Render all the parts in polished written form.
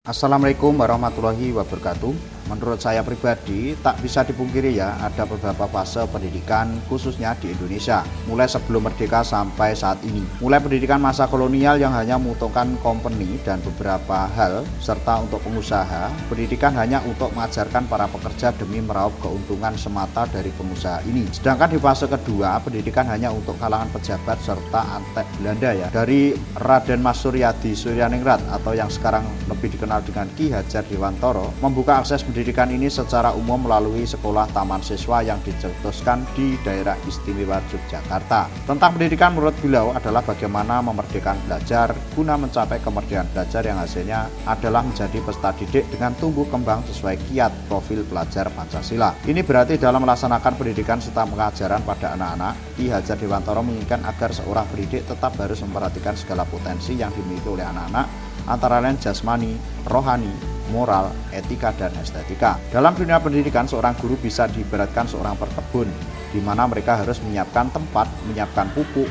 Assalamualaikum warahmatullahi wabarakatuh. Menurut saya pribadi, tak bisa dipungkiri ya, ada beberapa fase pendidikan khususnya di Indonesia, mulai sebelum merdeka sampai saat ini. Mulai pendidikan masa kolonial yang hanya menguntungkan company dan beberapa hal, serta untuk pengusaha, pendidikan hanya untuk mengajarkan para pekerja demi meraup keuntungan semata dari pengusaha ini. Sedangkan di fase kedua, pendidikan hanya untuk kalangan pejabat serta antek Belanda ya, dari Raden Mas Suryadi Suryaningrat atau yang sekarang lebih dikenal dengan Ki Hajar Dewantara, membuka akses pendidikan ini secara umum melalui sekolah taman siswa yang dicetuskan di daerah istimewa Yogyakarta. Tentang pendidikan menurut beliau adalah bagaimana memerdekakan belajar guna mencapai kemerdekaan belajar yang hasilnya adalah menjadi peserta didik dengan tumbuh kembang sesuai kiat profil pelajar Pancasila. Ini berarti dalam melaksanakan pendidikan serta pengajaran pada anak-anak, Ki Hajar Dewantara menginginkan agar seorang pendidik tetap harus memperhatikan segala potensi yang dimiliki oleh anak-anak, antara lain jasmani, rohani, moral, etika, dan estetika. Dalam dunia pendidikan, seorang guru bisa diibaratkan seorang perkebun, di mana mereka harus menyiapkan tempat, menyiapkan pupuk,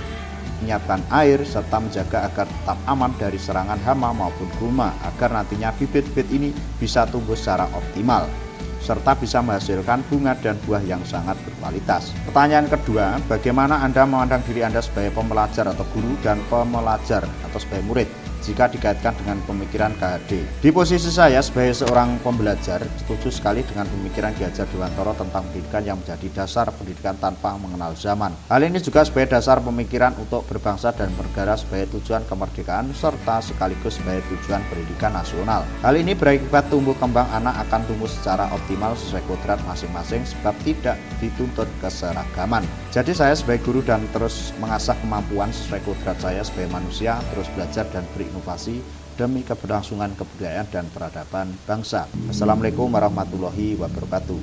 menyiapkan air, serta menjaga agar tetap aman dari serangan hama maupun gulma, agar nantinya bibit-bibit ini bisa tumbuh secara optimal, serta bisa menghasilkan bunga dan buah yang sangat berkualitas. Pertanyaan kedua, bagaimana Anda memandang diri Anda sebagai pembelajar atau guru dan pembelajar atau sebagai murid jika dikaitkan dengan pemikiran KHD? Di posisi saya sebagai seorang pembelajar, setuju sekali dengan pemikiran Ki Hajar Dewantara tentang pendidikan yang menjadi dasar pendidikan tanpa mengenal zaman. Hal ini juga sebagai dasar pemikiran untuk berbangsa dan bernegara sebagai tujuan kemerdekaan serta sekaligus sebagai tujuan pendidikan nasional. Hal ini berakibat tumbuh kembang anak akan tumbuh secara optimal sesuai kodrat masing-masing sebab tidak dituntut keseragaman. Jadi saya sebagai guru dan terus mengasah kemampuan sesuai kodrat saya sebagai manusia, terus belajar dan berinovasi demi keberlangsungan kebudayaan dan peradaban bangsa. Assalamualaikum warahmatullahi wabarakatuh.